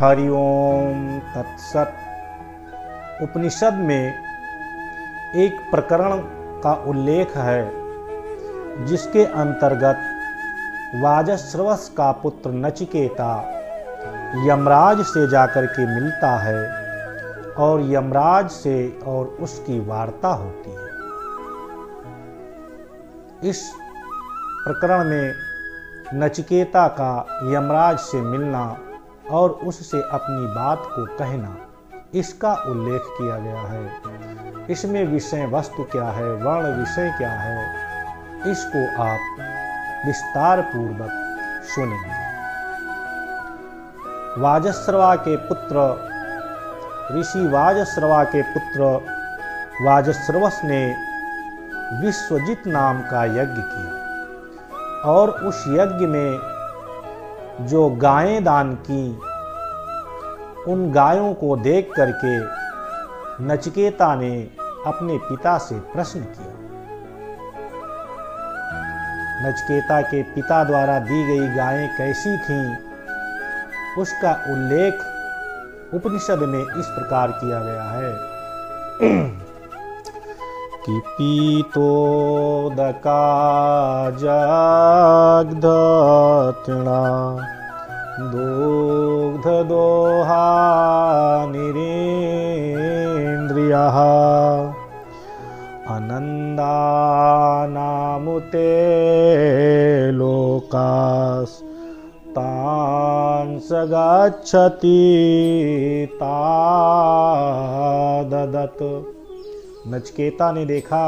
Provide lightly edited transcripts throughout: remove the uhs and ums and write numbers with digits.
हरि ओम तत्सत। उपनिषद में एक प्रकरण का उल्लेख है जिसके अंतर्गत वाजश्रवस का पुत्र नचिकेता यमराज से जाकर के मिलता है और यमराज से और उसकी वार्ता होती है। इस प्रकरण में नचिकेता का यमराज से मिलना और उससे अपनी बात को कहना, इसका उल्लेख किया गया है। इसमें विषय वस्तु क्या है, वर्ण विषय क्या है, इसको आप विस्तार पूर्वक सुनेंगे। वाजश्रवा के पुत्र ऋषि वाजश्रवा के पुत्र वाजश्रवस ने विश्वजित नाम का यज्ञ किया और उस यज्ञ में जो गायें दान की, उन गायों को देख करके नचिकेता ने अपने पिता से प्रश्न किया। नचिकेता के पिता द्वारा दी गई गायें कैसी थीं, उसका उल्लेख उपनिषद में इस प्रकार किया गया है कि पीतोदका जगधत्णा दुग्ध दोहा निरेन्द्रियः आनन्दा नामुते लोकास् तान् स गच्छति ताददत्। नचिकेता ने देखा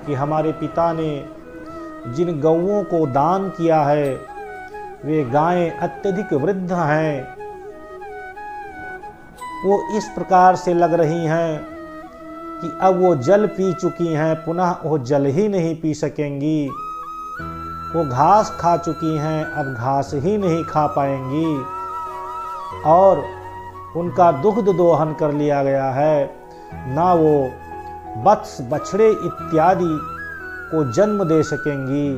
कि हमारे पिता ने जिन गौओं को दान किया है वे गायें अत्यधिक वृद्ध हैं। वो इस प्रकार से लग रही हैं कि अब वो जल पी चुकी हैं, पुनः वो जल ही नहीं पी सकेंगी। वो घास खा चुकी हैं, अब घास ही नहीं खा पाएंगी और उनका दुग्ध दोहन कर लिया गया है। ना वो वत्स बछड़े इत्यादि को जन्म दे सकेंगी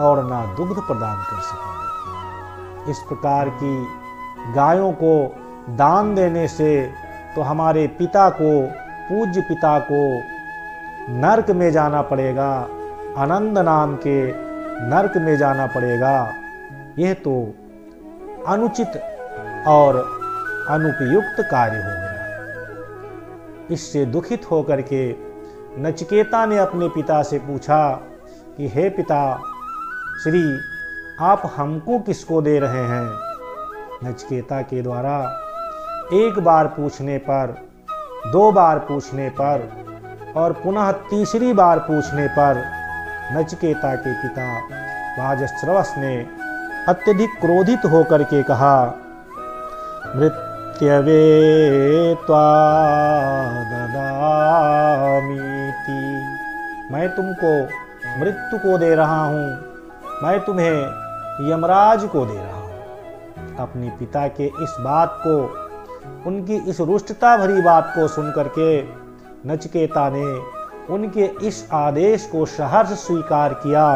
और ना दुग्ध प्रदान कर सकेंगी। इस प्रकार की गायों को दान देने से तो हमारे पिता को, पूज्य पिता को नरक में जाना पड़ेगा, आनंद नाम के नरक में जाना पड़ेगा। यह तो अनुचित और अनुपयुक्त कार्य हो गया। इससे दुखित होकर के नचिकेता ने अपने पिता से पूछा कि हे पिता श्री, आप हमको किसको दे रहे हैं? नचिकेता के द्वारा एक बार पूछने पर, दो बार पूछने पर और पुनः तीसरी बार पूछने पर नचिकेता के पिता वाजश्रवस ने अत्यधिक क्रोधित होकर के कहा, मृत्यवे त्वा ददामीति। मैं तुमको मृत्यु को दे रहा हूँ, मैं तुम्हें यमराज को दे रहा हूँ। अपने पिता के इस बात को, उनकी इस रुष्टता भरी बात को सुनकर के नचिकेता ने उनके इस आदेश को सहर्ष स्वीकार किया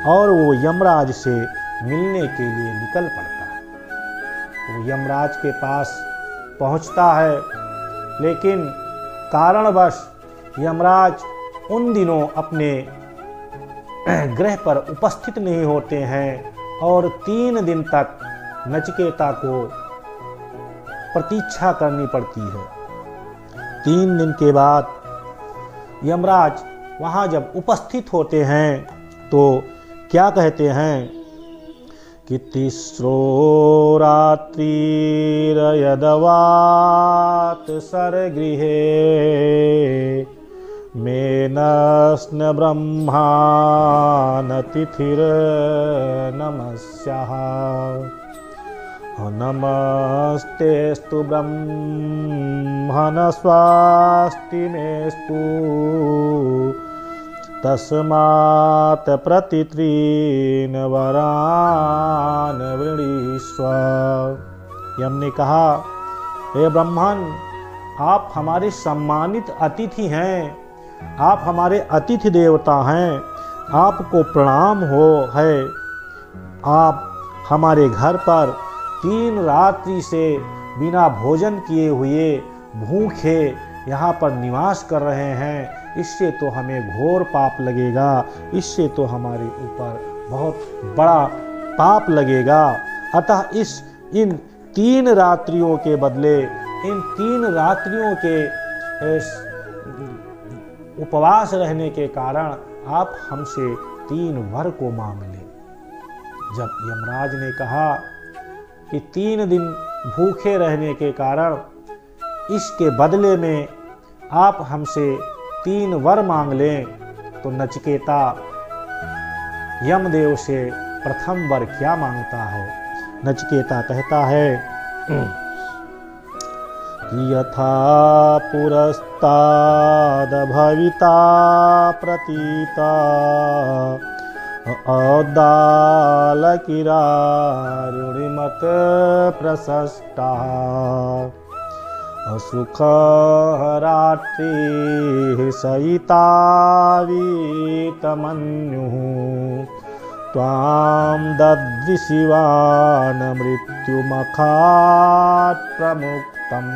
और वो यमराज से मिलने के लिए निकल पड़ता है। वो यमराज के पास पहुंचता है, लेकिन कारणवश यमराज उन दिनों अपने गृह पर उपस्थित नहीं होते हैं और 3 दिन तक नचिकेता को प्रतीक्षा करनी पड़ती है। 3 दिन के बाद यमराज वहां जब उपस्थित होते हैं तो क्या कहते हैं कि तिस्रो रात्रिरयदवात सरगृहे मेनस्न ब्रह्मानतिथिर नमस्याः नमस्तेस्तु ब्रह्मण स्वास्ति मेस्तु तस्मात् प्रतित्रीन वरान वृणीष्व। यम ने कहा, हे ब्रह्मन, आप हमारे सम्मानित अतिथि हैं, आप हमारे अतिथि देवता हैं, आपको प्रणाम हो है। आप हमारे घर पर 3 रात्रि से बिना भोजन किए हुए भूखे यहाँ पर निवास कर रहे हैं, इससे तो हमें घोर पाप लगेगा, इससे तो हमारे ऊपर बहुत बड़ा पाप लगेगा। अतः इन 3 रात्रियों के बदले, इन 3 रात्रियों के उपवास रहने के कारण आप हमसे 3 वर को मांग लें। जब यमराज ने कहा कि 3 दिन भूखे रहने के कारण इसके बदले में आप हमसे 3 वर मांग लें, तो नचिकेता यमदेव से प्रथम वर क्या मांगता है? नचिकेता कहता है यथा पुरस्ताद भविता प्रतीता औदालकिरारुणिमत प्रशस्ता असुख रात्रि सहिता वीतमन्युः त्वां दद्विशिवान मृत्युमखात् प्रमुक्तम्।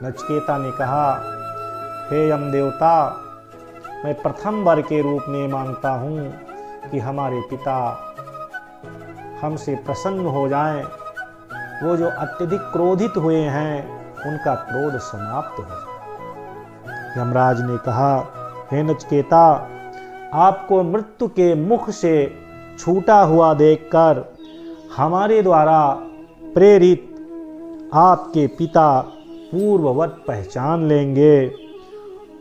नचिकेता ने कहा, हे यमदेवता, मैं प्रथम वर के रूप में मांगता हूँ कि हमारे पिता हमसे प्रसन्न हो जाएं, वो जो अत्यधिक क्रोधित हुए हैं उनका क्रोध समाप्त हो जाए। यमराज ने कहा, हे नचिकेता, आपको मृत्यु के मुख से छूटा हुआ देखकर हमारे द्वारा प्रेरित आपके पिता पूर्ववत पहचान लेंगे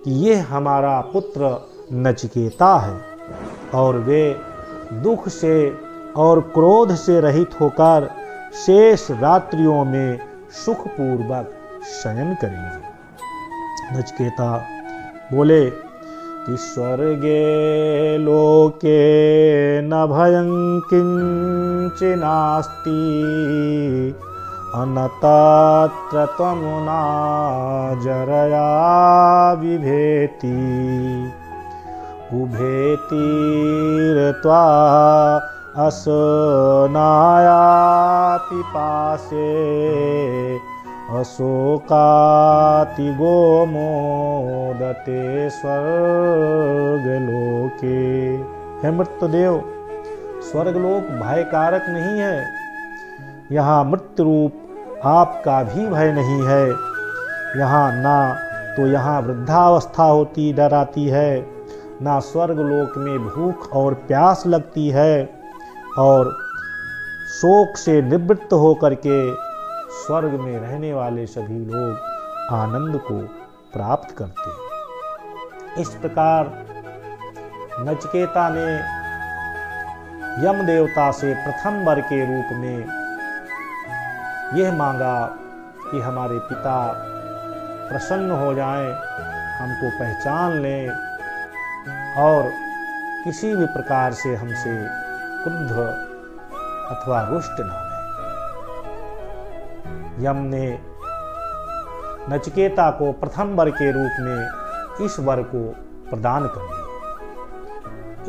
कि ये हमारा पुत्र नचिकेता है, और वे दुख से और क्रोध से रहित होकर शेष रात्रियों में सुखपूर्वक शयन करेंगे। नचिकेता बोले कि स्वर्गे लोके न भयं किंचिनास्ति अनतत्र त्वमुना जरया विभेति उभेतिर्त्वा असनाया पिपासे अशोकातिगो मोदते स्वर्गलोके। हे मृत्युदेव, स्वर्गलोक भयकारक नहीं है, यहाँ मृत्यु रूप आपका भी भय नहीं है। यहाँ ना तो यहाँ वृद्धावस्था होती डराती है, ना स्वर्गलोक में भूख और प्यास लगती है, और शोक से निवृत्त होकर के स्वर्ग में रहने वाले सभी लोग आनंद को प्राप्त करते हैं। इस प्रकार नचिकेता ने यम देवता से प्रथम वर के रूप में यह मांगा कि हमारे पिता प्रसन्न हो जाएं, हमको पहचान लें और किसी भी प्रकार से हमसे क्रुद्ध अथवा रुष्ट न हो। यम ने नचिकेता को प्रथम वर के रूप में इस वर को प्रदान कर दिया।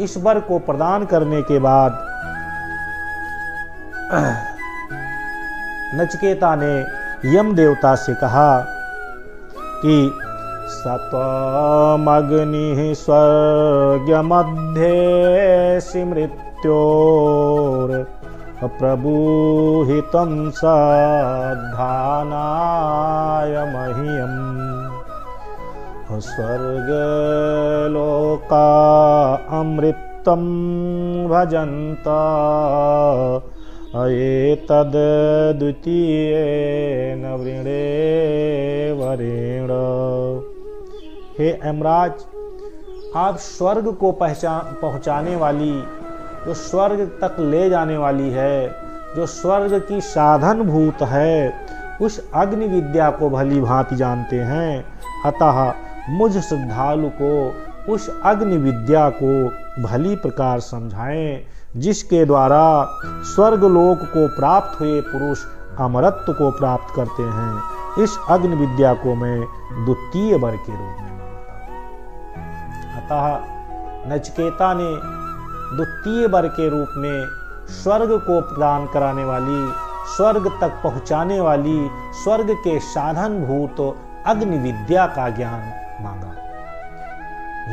इस वर को प्रदान करने के बाद नचिकेता ने यम देवता से कहा कि सत्वमग्नि स्वर्ग मध्ये मृत्योर प्रबूहितं सद्धानाय मह्यम् स्वर्गलोका अमृतं भजन्त एतद् द्वितीयेन वृणे वरेण। हे यमराज, आप स्वर्ग को पहुँचाने वाली, जो स्वर्ग तक ले जाने वाली है, जो स्वर्ग की साधन भूत है, उस अग्नि विद्या को भली भांति जानते हैं। अतः मुझ श्रद्धालु को उस अग्नि विद्या को भली प्रकार समझाएं, जिसके द्वारा स्वर्गलोक को प्राप्त हुए पुरुष अमरत्व को प्राप्त करते हैं। इस अग्नि विद्या को मैं द्वितीय वर के रूप में मानता हूं। अतः नचिकेता ने द्वितीय वर के रूप में स्वर्ग को प्रदान कराने वाली स्वर्ग तक पहुंचाने वाली स्वर्ग के साधनभूत अग्नि विद्या का ज्ञान मांगा।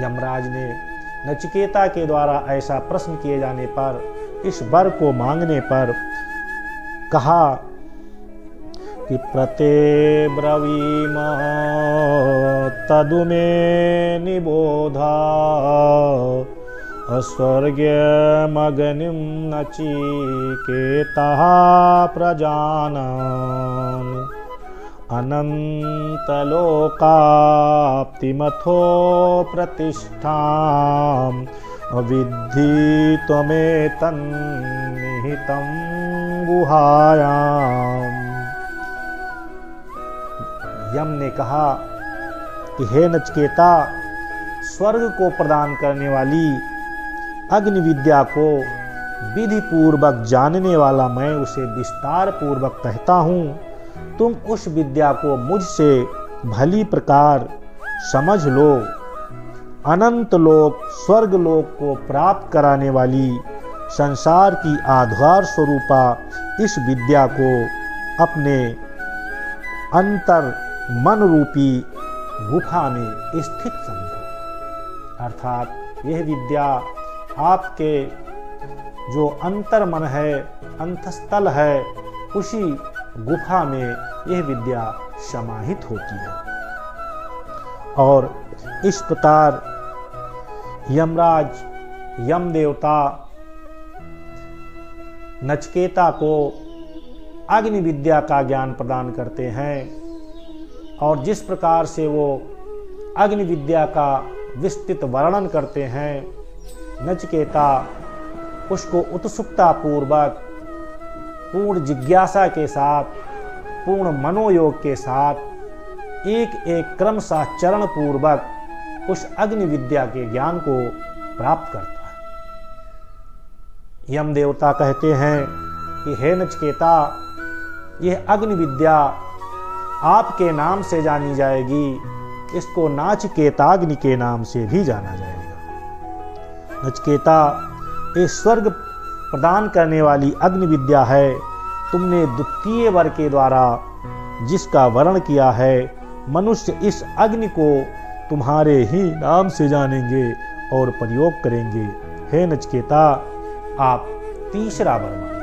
यमराज ने नचिकेता के द्वारा ऐसा प्रश्न किए जाने पर, इस वर को मांगने पर कहा कि प्रते ब्रवीम तदु मे निबोधा स्वर्गमग्निं नचिकेतः प्रजानान् अनन्तलोकाप्तिमथो प्रतिष्ठां विद्धि त्वमेतन्निहितं गुहायाम्। यम ने कहा कि हे नचिकेता, स्वर्ग को प्रदान करने वाली अग्नि विद्या को विधि पूर्वक जानने वाला मैं उसे विस्तार पूर्वक कहता हूँ। तुम उस विद्या को मुझसे भली प्रकार समझ लो। अनंत लोक स्वर्ग लोक को प्राप्त कराने वाली संसार की आधार स्वरूपा इस विद्या को अपने अंतर मन रूपी गुफा में स्थित समझो। अर्थात यह विद्या आपके जो अंतर मन है, अंतस्थल है, उसी गुफा में यह विद्या समाहित होती है। और इस प्रकार यमराज यम देवता नचिकेता को अग्नि विद्या का ज्ञान प्रदान करते हैं और जिस प्रकार से वो अग्नि विद्या का विस्तृत वर्णन करते हैं, नचिकेता उसको उत्सुकता पूर्वक, पूर्ण जिज्ञासा के साथ, पूर्ण मनोयोग के साथ एक एक क्रमशः चरण पूर्वक उस अग्नि विद्या के ज्ञान को प्राप्त करता है। यम देवता कहते हैं कि हे नचिकेता, यह अग्नि विद्या आपके नाम से जानी जाएगी, इसको नाचिकेताग्नि के नाम से भी जाना जाएगा। नचिकेता, ये स्वर्ग प्रदान करने वाली अग्नि विद्या है। तुमने द्वितीय वर के द्वारा जिसका वर्णन किया है, मनुष्य इस अग्नि को तुम्हारे ही नाम से जानेंगे और प्रयोग करेंगे। हे नचिकेता, आप तीसरा वर मांगो।